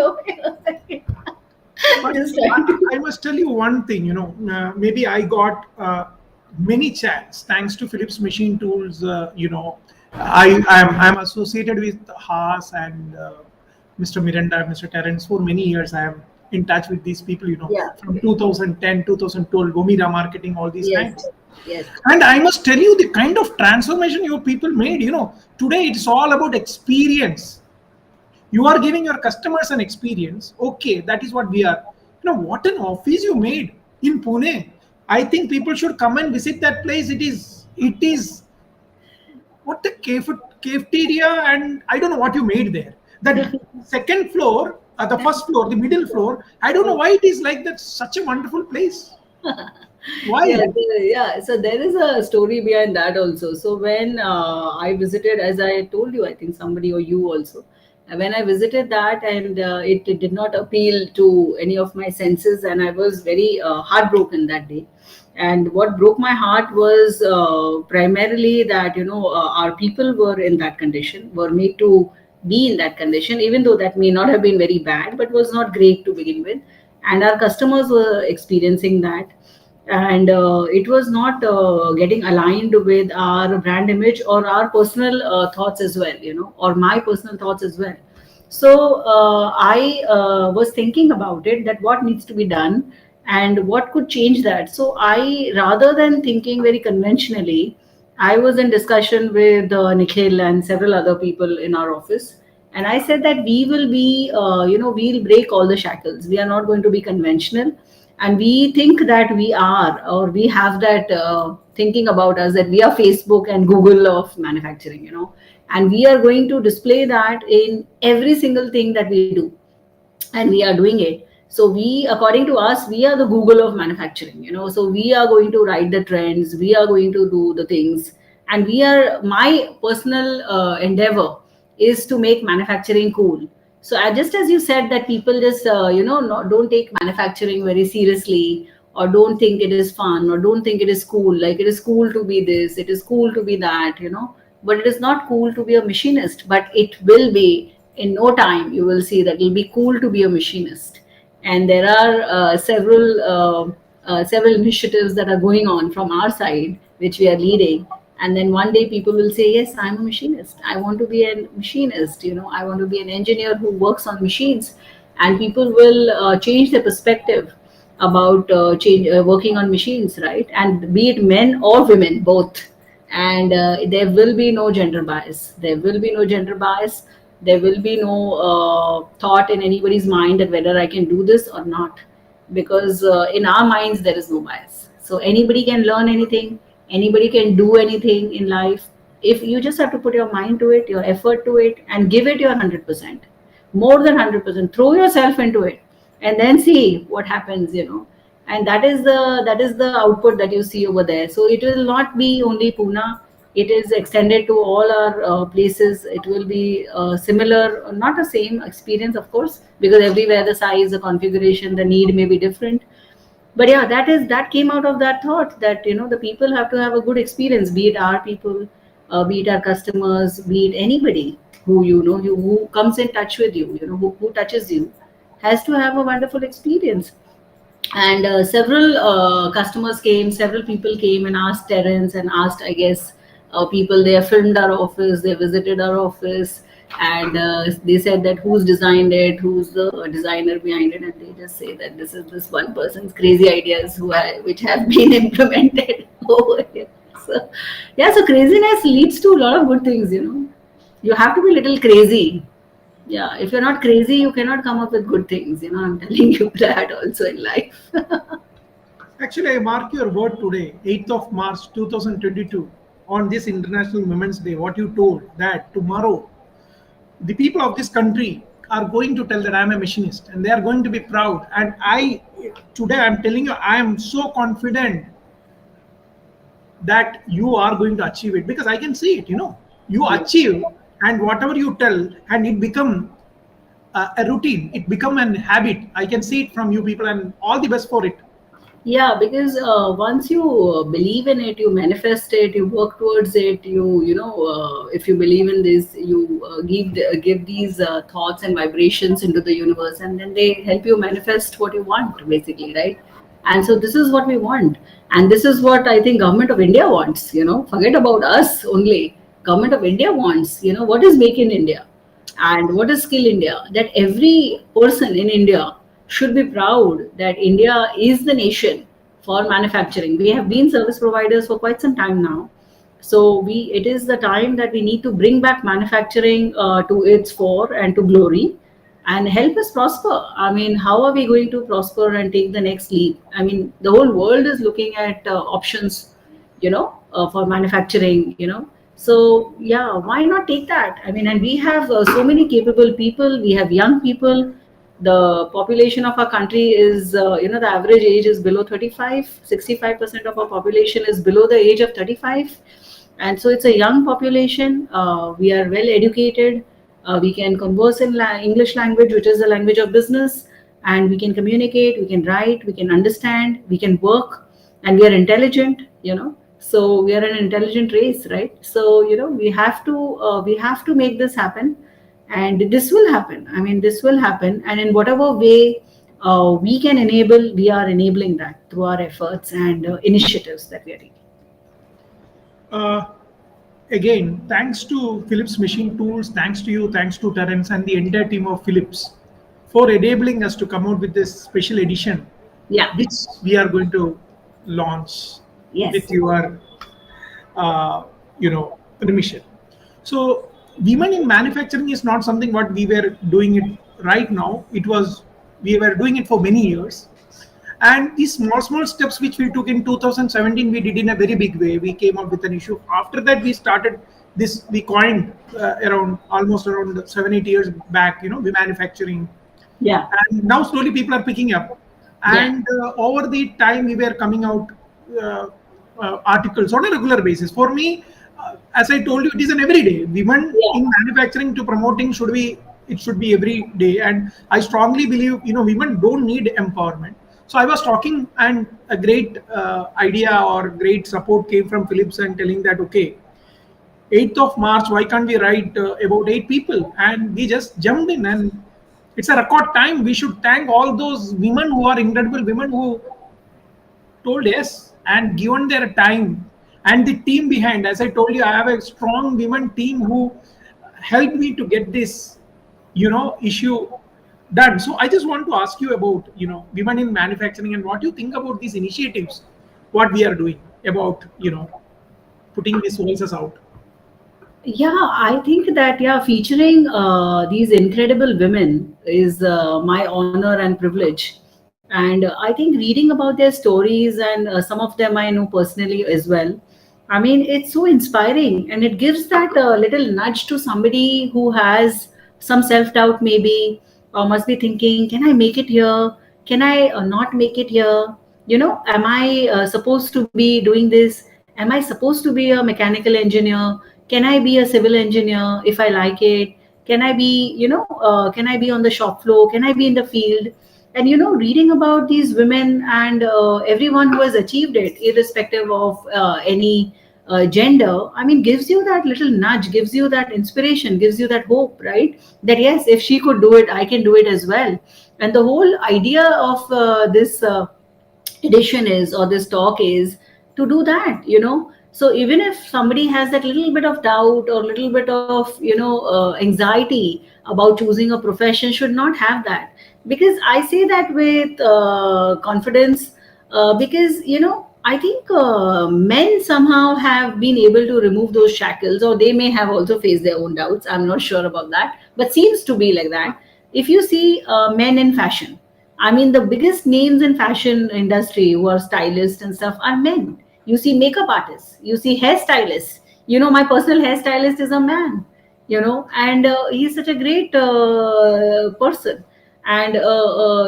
But Just trying to. I must tell you one thing, maybe I got many chance thanks to Phillips Machine Tools. I'm associated with Haas and Mr. Miranda, Mr. Terence for many years. I am in touch with these people, Yeah. from 2010, 2012, Gomira marketing, all these Yes. times. Yes. And I must tell you the kind of transformation your people made. Today it's all about experience. You are giving your customers an experience. Okay, that is what we are. What an office you made in Pune. I think people should come and visit that place. It is what the cafeteria, and I don't know what you made there. That second floor, the first floor, the middle floor. I don't know why it is like that. Such a wonderful place. Yeah, Why? yeah. So there is a story behind that also. So when I visited, as I told you, I think somebody or you also, when I visited that, and it did not appeal to any of my senses, and I was very heartbroken that day. And what broke my heart was primarily that our people were in that condition, were made to be in that condition, even though that may not have been very bad, but was not great to begin with, and our customers were experiencing that, and it was not getting aligned with our brand image or our personal thoughts as well, or my personal thoughts as well. So I was thinking about it, that what needs to be done and what could change that. So I, rather than thinking very conventionally, I was in discussion with Nikhil and several other people in our office, and I said that we will be, we'll break all the shackles. We are not going to be conventional, and we think that we are, or we have that thinking about us, that we are Facebook and Google of manufacturing, and we are going to display that in every single thing that we do, and we are doing it. So we, according to us, we are the Google of manufacturing, so we are going to write the trends, we are going to do the things, and we are, my personal endeavor is to make manufacturing cool. So just as you said that people just don't take manufacturing very seriously, or don't think it is fun, or don't think it is cool, like it is cool to be this, it is cool to be that, but it is not cool to be a machinist, but it will be, in no time you will see that it will be cool to be a machinist. And there are several initiatives that are going on from our side, which we are leading. And then one day people will say, yes, I'm a machinist, I want to be a machinist, I want to be an engineer who works on machines. And people will change their perspective about working on machines, right? And be it men or women, both. And there will be no gender bias. There will be no gender bias. There will be no thought in anybody's mind that whether I can do this or not, because in our minds there is no bias. So anybody can learn anything, anybody can do anything in life, if you just have to put your mind to it, your effort to it, and give it your 100%, more than 100%. Throw yourself into it, and then see what happens. And that is the output that you see over there. So it will not be only Pune, it is extended to all our places. It will be similar, not the same experience, of course, because everywhere the size, the configuration, the need may be different. But yeah, that came out of that thought that the people have to have a good experience, be it our people, be it our customers, be it anybody who who comes in touch with you, who touches you, has to have a wonderful experience. And several customers came, several people came and asked Terence, and asked, I guess, people, they have filmed our office, they visited our office, and they said that who's designed it, who's the designer behind it, and they just say that this is this one person's crazy ideas which have been implemented over here. So yeah, so craziness leads to a lot of good things. You have to be a little crazy. Yeah, if you're not crazy, you cannot come up with good things. I'm telling you that also in life. Actually, I mark your word today, 8th of March 2022, on this International Women's Day. What you told that tomorrow, the people of this country are going to tell that I'm a machinist, and they are going to be proud. And today I'm telling you, I am so confident that you are going to achieve it, because I can see it. You Yeah. achieve, and whatever you tell, and it become a routine. It become an habit. I can see it from you people, and all the best for it. Yeah, because once you believe in it, you manifest it, you work towards it. If you believe in this, you give these thoughts and vibrations into the universe, and then they help you manifest what you want, basically, right? And so this is what we want, and this is what I think government of India wants. Forget about us only. Government of India wants. What is Make in India, and what is Skill India? That every person in India should be proud that India is the nation for manufacturing. We have been service providers for quite some time now. So it is the time that we need to bring back manufacturing to its fore and to glory, and help us prosper. I mean, how are we going to prosper and take the next leap? I mean, the whole world is looking at options, for manufacturing. So yeah, why not take that? I mean, and we have so many capable people. We have young people. The population of our country is, the average age is below 35. 65% of our population is below the age of 35. And so it's a young population. We are well educated. We can converse in English language, which is the language of business, and we can communicate, we can write, we can understand, we can work, and we are intelligent. So we are an intelligent race, right? So we have to make this happen, and this will happen. I mean, this will happen, and in whatever way we can enable, we are enabling that through our efforts and initiatives that we are taking. Uh, Again, thanks to Phillips Machine Tools, thanks to you, thanks to Terence and the entire team of Philips for enabling us to come out with this special edition, Yeah. which we are going to launch Yes. with your, permission. So, women in manufacturing is not something what we were doing it right now. We were doing it for many years. And these small steps which we took in 2017, we did in a very big way. We came up with an issue. After that, we started this. We coined almost around 7-8 years back. We manufacturing, Yeah. and now slowly people are picking up. Yeah. And over the time, we were coming out uh, articles on a regular basis. For me, as I told you, it is an everyday. Women Yeah. in manufacturing to promoting should be, it should be every day. And I strongly believe women don't need empowerment. So I was talking, and a great idea or great support came from Philips and telling that, okay, 8th of March, why can't we write about 8 people? And we just jumped in, and it's a record time. We should thank all those women who are incredible women who told yes and given their time, and the team behind. As I told you, I have a strong women team who helped me to get this issue done. So I just want to ask you about women in manufacturing, and what you think about these initiatives, what we are doing about putting these voices out. Yeah, I think that, yeah, featuring these incredible women is my honor and privilege. And I think reading about their stories, and some of them I know personally as well. I mean, it's so inspiring, and it gives that little nudge to somebody who has some self doubt, maybe, or must be thinking, can I make it here? Can I not make it here? Am I supposed to be doing this? Am I supposed to be a mechanical engineer? Can I be a civil engineer if I like it? Can I be on the shop floor? Can I be in the field? And reading about these women, and everyone who has achieved it, irrespective of any gender, I mean, gives you that little nudge, gives you that inspiration, gives you that hope, right? That yes, if she could do it, I can do it as well. And the whole idea of this edition is, or this talk is, to do that. So even if somebody has that little bit of doubt or little bit of anxiety about choosing a profession, should not have that. Because I say that with confidence, because I think men somehow have been able to remove those shackles, or they may have also faced their own doubts. I'm not sure about that, but seems to be like that. If you see men in fashion, I mean, the biggest names in fashion industry who are stylists and stuff are men. You see makeup artists, you see hairstylists. My personal hairstylist is a man. and he's such a great person. And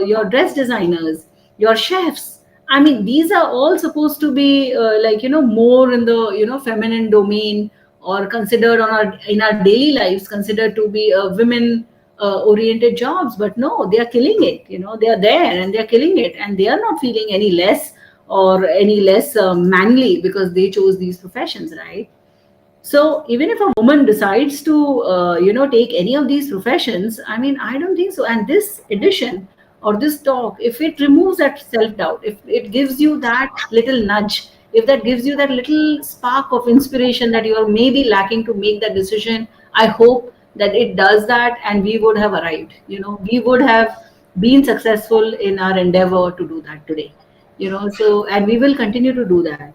your dress designers, your chefs, I mean, these are all supposed to be more in the feminine domain, or considered on our in our daily lives, considered to be women oriented jobs. But no, they are killing it. They are there and they are killing it, and they are not feeling any less or any less manly because they chose these professions, right? So even if a woman decides to, take any of these professions, I mean, I don't think so. And this edition or this talk, if it removes that self doubt, if it gives you that little nudge, if that gives you that little spark of inspiration that you are maybe lacking to make that decision, I hope that it does that, and we would have arrived. We would have been successful in our endeavor to do that today. So, and we will continue to do that.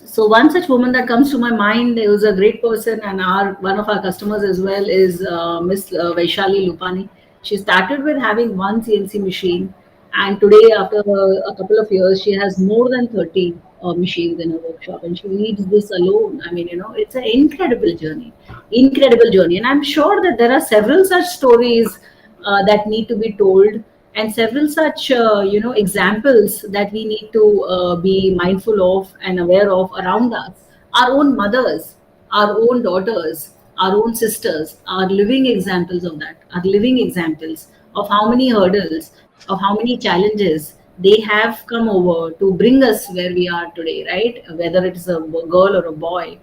So one such woman that comes to my mind, who's a great person, and our one of our customers as well, is Miss Vaishali Lupani. She started with having one CNC machine, and today, after a couple of years, she has more than 30 machines in her workshop, and she leads this alone. I mean, it's an incredible journey, and I'm sure that there are several such stories that need to be told, and several such examples that we need to be mindful of and aware of around us. Our own mothers, our own daughters, our own sisters are living examples of that, are living examples of how many hurdles, of how many challenges they have come over to bring us where we are today, right? Whether it is a girl or a boy,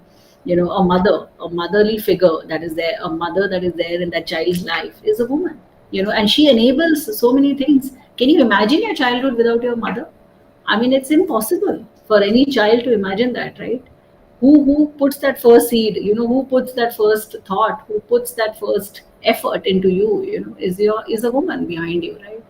a mother, a motherly figure that is there, a mother that is there in that child's life is a woman, and she enables so many things. Can you imagine your childhood without your mother? I mean, it's impossible for any child to imagine that, right? Who puts that first seed, who puts that first thought, who puts that first effort into you, is a woman behind you, right?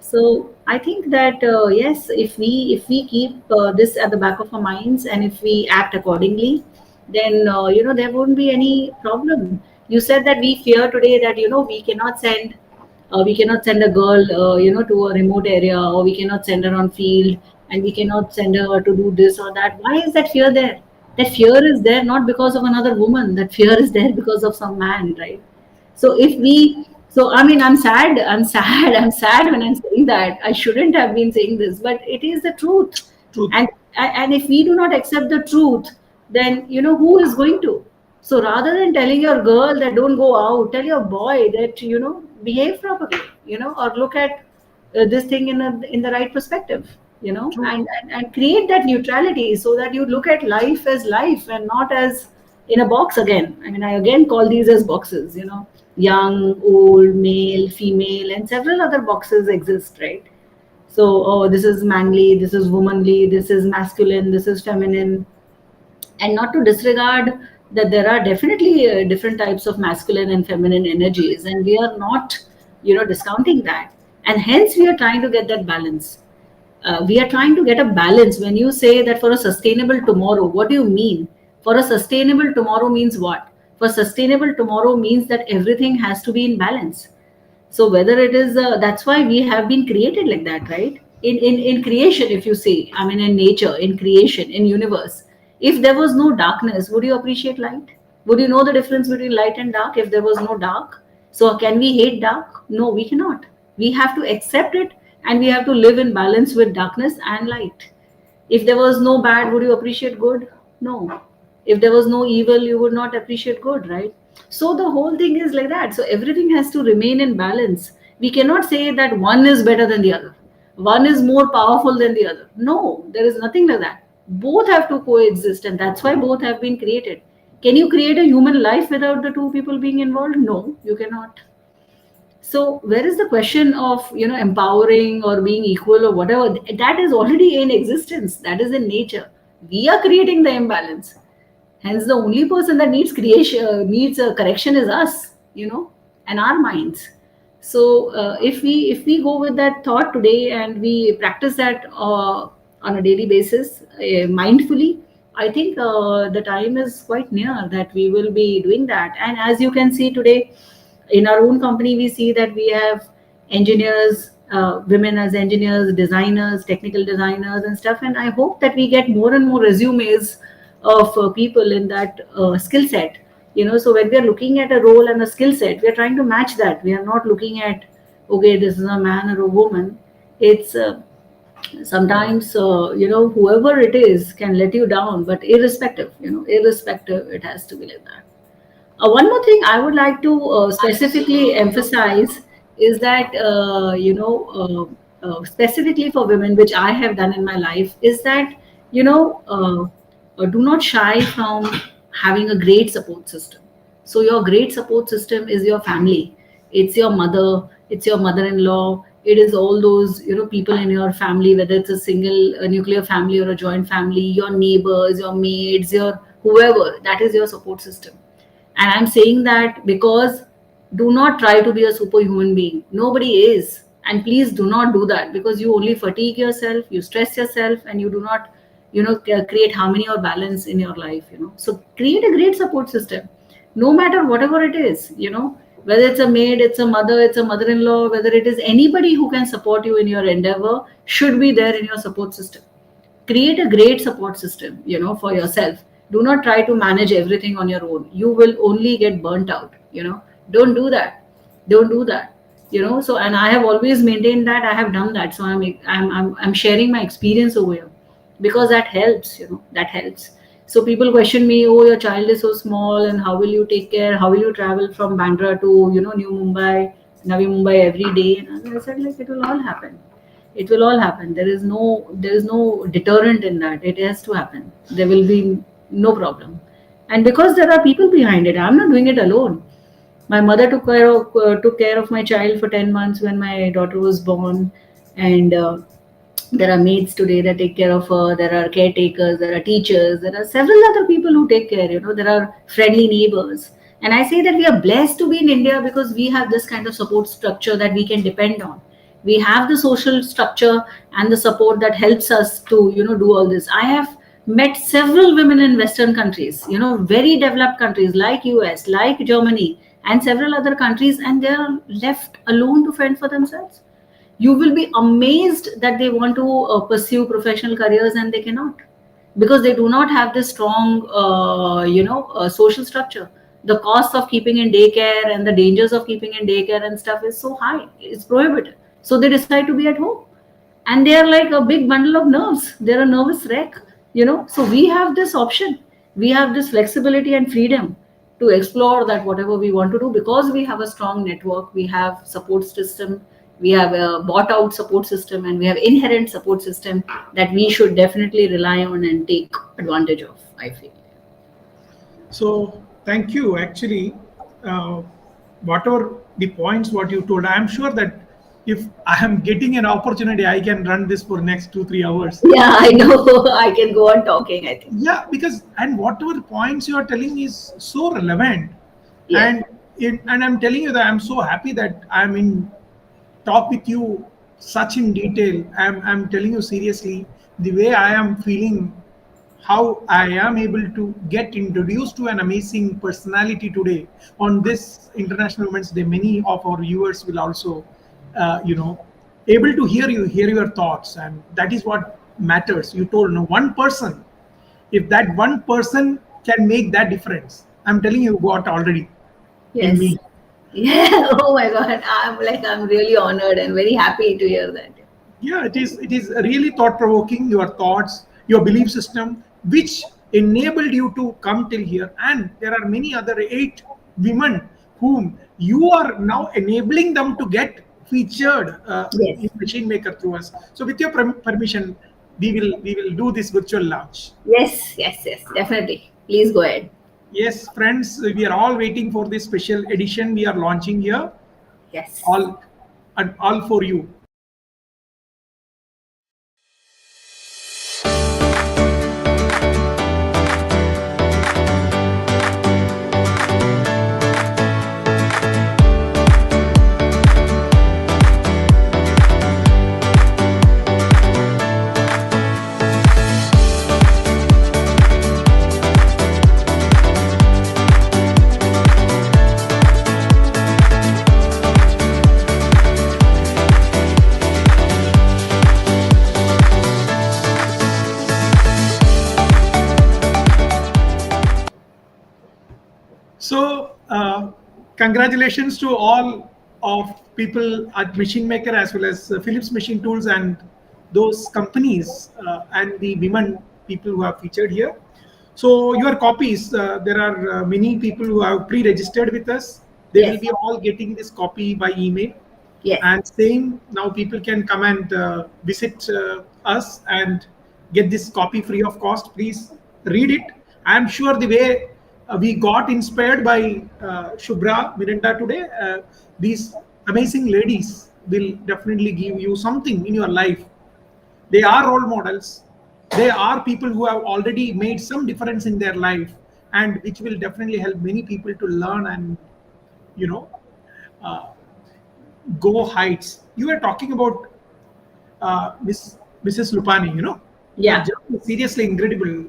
So I think that yes, if we keep this at the back of our minds, and if we act accordingly, then there won't be any problem. You said that we fear today that we cannot send a girl to a remote area, or we cannot send her on field, and we cannot send her to do this or that. Why is that fear there? That fear is there not because of another woman. That fear is there because of some man, right? So if we, so I mean, I'm sad when I'm saying that. I shouldn't have been saying this, but it is the truth. Truth. And if we do not accept the truth, then who is going to? So rather than telling your girl that don't go out, tell your boy that behave properly, or look at this thing in the right perspective, and create that neutrality, so that you look at life as life and not as in a box again. I mean, I again call these as boxes, young, old, male, female, and several other boxes exist, right? So, oh, this is manly, this is womanly, this is masculine, this is feminine, and not to disregard that there are definitely different types of masculine and feminine energies, and we are not discounting that, and hence we are trying to get that balance. We are trying to get a balance. When you say that for a sustainable tomorrow, what do you mean? For a sustainable tomorrow means what? For sustainable tomorrow means that everything has to be in balance. So whether it is that's why we have been created like that, right? In creation, if you see, I mean, in nature, in creation, in universe, if there was no darkness, would you appreciate light? Would you know the difference between light and dark if there was no dark? So can we hate dark? No, we cannot. We have to accept it, and we have to live in balance with darkness and light. If there was no bad, would you appreciate good? No. If there was no evil, you would not appreciate good, right? So the whole thing is like that. So everything has to remain in balance. We cannot say that one is better than the other, one is more powerful than the other. No, there is nothing like that. Both have to coexist, and that's why both have been created. Can you create a human life without the two people being involved? No, you cannot. So where is the question of empowering or being equal or whatever? That is already in existence. That is in nature. We are creating the imbalance. Hence, the only person that needs creation, needs a correction, is us, and our minds. So if we go with that thought today, and we practice that on a daily basis, mindfully, I think the time is quite near that we will be doing that. And as you can see today, in our own company, we see that we have engineers, women as engineers, designers, technical designers, and stuff. And I hope that we get more and more resumes of people in that skill set, So when we are looking at a role and a skill set, we are trying to match that. We are not looking at, okay, this is a man or a woman. It's sometimes, whoever it is can let you down, but irrespective, it has to be like that. One more thing I would like to specifically emphasize is that, specifically for women, which I have done in my life, is that, do not shy from having a great support system. So, your great support system is your family, it's your mother, it's your mother in law, it is all those, people in your family, whether it's a nuclear family or a joint family, your neighbors, your maids, your whoever, that is your support system. And I'm saying that because do not try to be a superhuman being. Nobody is. And please do not do that, because you only fatigue yourself, you stress yourself, and you do not, create harmony or balance in your life. So create a great support system, no matter whatever it is. Whether it's a maid, it's a mother-in-law, whether it is anybody who can support you in your endeavor, should be there in your support system. Create a great support system, for yourself. Do not try to manage everything on your own. You will only get burnt out. Don't do that. Don't do that. So, and I have always maintained that. I have done that. So I'm sharing my experience over here, because that helps. That helps. So people question me, oh, your child is so small, and how will you take care? How will you travel from Bandra to, New Mumbai, Navi Mumbai every day? And I said, like, it will all happen. It will all happen. There is no deterrent in that. It has to happen. There will be no problem. And because there are people behind it, I'm not doing it alone. My mother took care of my child for 10 months when my daughter was born. And there are maids today that take care of her, there are caretakers, there are teachers, there are several other people who take care. There are friendly neighbors. And I say that we are blessed to be in India, because we have this kind of support structure that we can depend on. We have the social structure and the support that helps us to, do all this. I have met several women in Western countries, very developed countries like US, like Germany, and several other countries, and they are left alone to fend for themselves. You will be amazed that they want to pursue professional careers, and they cannot, because they do not have this strong, social structure. The cost of keeping in daycare and the dangers of keeping in daycare and stuff is so high. It's prohibited. So they decide to be at home, and they are like a big bundle of nerves. They're a nervous wreck. So we have this option. We have this flexibility and freedom to explore that whatever we want to do, because we have a strong network, we have support system, we have a bought out support system, and we have inherent support system that we should definitely rely on and take advantage of, I feel. So thank you. Actually, whatever the points what you told, I'm sure that if I am getting an opportunity, I can run this for next 2-3 hours. Yeah, I know. I can go on talking, I think. Yeah, because and whatever points you are telling is so relevant. Yeah. And I'm telling you that I'm so happy that I'm in talk with you such in detail. I'm telling you seriously, the way I am feeling, how I am able to get introduced to an amazing personality today on this International Women's Day. Many of our viewers will also, able to hear your thoughts, and that is what matters. You told one person, if that one person can make that difference, I'm telling you what already in Yes. me. Yeah. Oh my God. I'm really honored and very happy to hear that. Yeah, it is really thought provoking, your thoughts, your belief system, which enabled you to come till here. And there are many other 8 women whom you are now enabling them to get featured Yes. in Machine Maker through us. So with your permission, we will do this virtual launch. Yes. Yes. Yes. Definitely. Please go ahead. Yes, friends, we are all waiting for this special edition we are launching here. Yes. All for you. congratulations to all of people at Machine Maker as well as Phillips Machine Tools and those companies and the women people who have featured here. So your copies, there are many people who have pre-registered with us. They will Yes. be all getting this copy by email. Yes. And same, now people can come and visit us and get this copy free of cost. Please read it. I'm sure the way we got inspired by Shubhra Miranda today, these amazing ladies will definitely give you something in your life. They are role models. They are people who have already made some difference in their life, and which will definitely help many people to learn and, you know, uh, go heights. You were talking about Mrs. Lupani, Yeah. seriously incredible.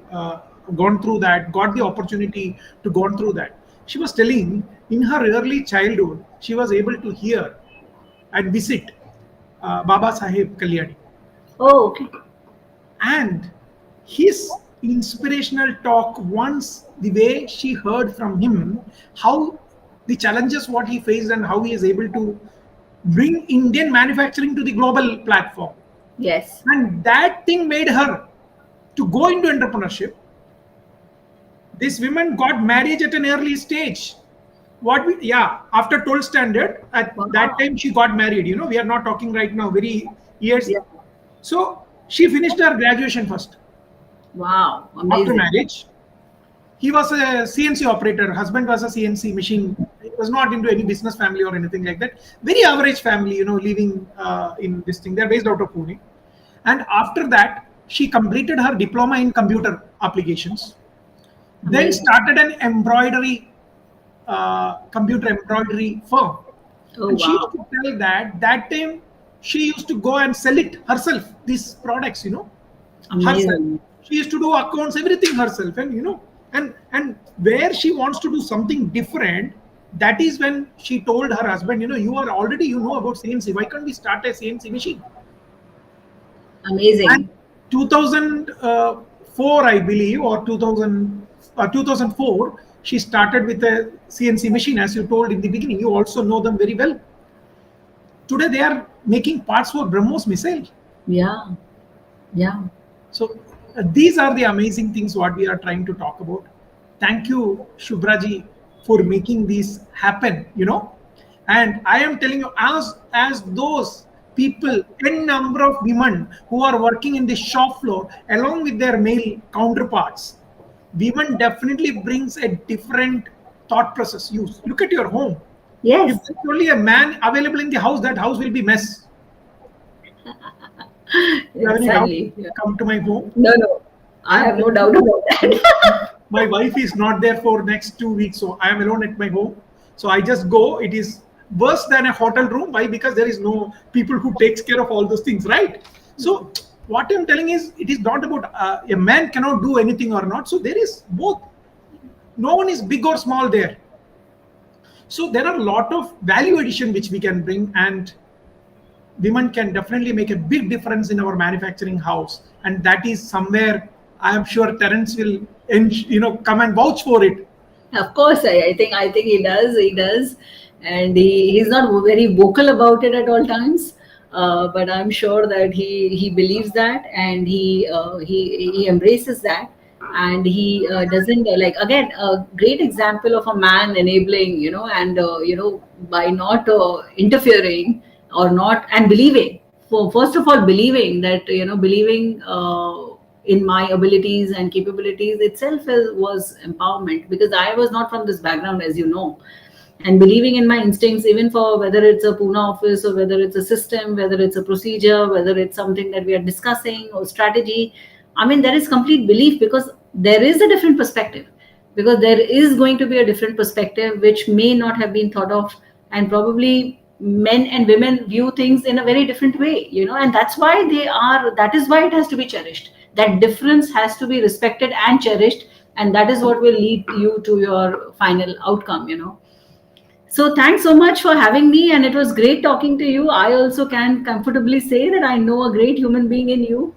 Gone through that, got the opportunity to gone through that. She was telling in her early childhood, she was able to hear and visit Baba Saheb Kalyani. Oh, okay. And his inspirational talk, once the way she heard from him, how the challenges what he faced and how he is able to bring Indian manufacturing to the global platform. Yes. And that thing made her to go into entrepreneurship. This woman got married at an early stage. After 12th standard, at Wow. that time she got married. We are not talking right now, very years. Yeah. So she finished her graduation first. Wow. After Amazing. marriage, he was a CNC operator. Husband was a CNC machine. He was not into any business family or anything like that. Very average family, living in this thing. They're based out of Pune. And after that, she completed her diploma in computer applications. Then Amazing. started an embroidery, computer embroidery firm. Oh, And she used wow. to tell that time she used to go and sell it herself, these products, herself. Amazing. She used to do accounts, everything herself, and where she wants to do something different, that is when she told her husband, you are already about CNC. Why can't we start a CNC machine? And Amazing. 2004, I believe, or 2004, she started with a CNC machine, as you told in the beginning. You also know them very well. Today, they are making parts for BrahMos missile. Yeah. Yeah. So these are the amazing things what we are trying to talk about. Thank you, Shubhraji, for making these happen. And I am telling you, as those people, n number of women who are working in the shop floor along with their male counterparts, women definitely brings a different thought process. You look at your home. If Yes. there's only a man available in the house, that house will be mess. You have any doubt? Exactly. Yeah. Come to my home. No, no. I have no doubt about that. My wife is not there for next 2 weeks, so I am alone at my home. So I just go. It is worse than a hotel room. Why? Because there is no people who takes care of all those things, right? So what I'm telling is, it is not about a man cannot do anything or not. So there is both. No one is big or small there. So there are a lot of value addition which we can bring, and women can definitely make a big difference in our manufacturing house. And that is somewhere I am sure Terence will come and vouch for it. Of course, I think he does. He does, and he's not very vocal about it at all times. But I'm sure that he believes that, and he embraces that, and he doesn't like, again, a great example of a man enabling, and by not interfering or not, and believing. First of all, believing that, believing in my abilities and capabilities itself was empowerment, because I was not from this background, as you know. And believing in my instincts, even for whether it's a Pune office or whether it's a system, whether it's a procedure, whether it's something that we are discussing or strategy. I mean, there is complete belief, because there is a different perspective, because there is going to be a different perspective which may not have been thought of, and probably men and women view things in a very different way, and that is why it has to be cherished. That difference has to be respected and cherished, and that is what will lead you to your final outcome. So thanks so much for having me, and it was great talking to you. I also can comfortably say that I know a great human being in you,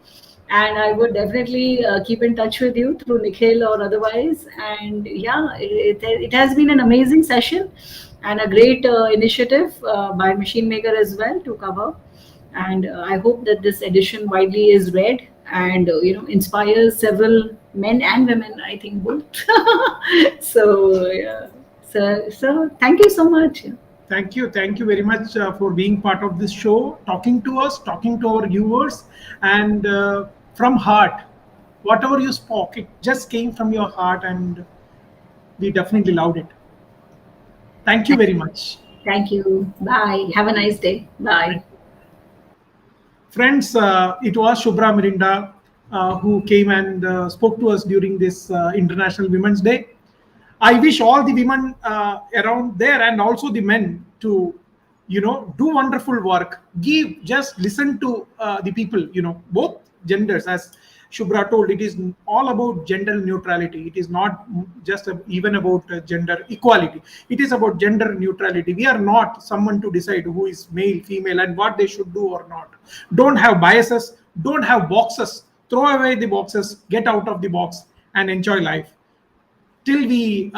and I would definitely keep in touch with you through Nikhil or otherwise. And yeah, it has been an amazing session, and a great initiative by Machine Maker as well to cover. And I hope that this edition widely is read and inspires several men and women. I think both. So yeah. So thank you so much. Thank you. Thank you very much for being part of this show, talking to us, talking to our viewers, and from heart. Whatever you spoke, it just came from your heart, and we definitely loved it. Thank you very much. Thank you. Bye. Have a nice day. Bye. Friends, it was Shubhra Miranda who came and spoke to us during this International Women's Day. I wish all the women around there and also the men to, do wonderful work. Just listen to the people, both genders. As Shubhra told, it is all about gender neutrality. It is not just even about gender equality. It is about gender neutrality. We are not someone to decide who is male, female, and what they should do or not. Don't have biases. Don't have boxes. Throw away the boxes. Get out of the box and enjoy life. Till we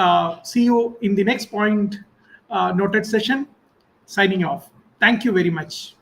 see you in the next point noted session, signing off. Thank you very much.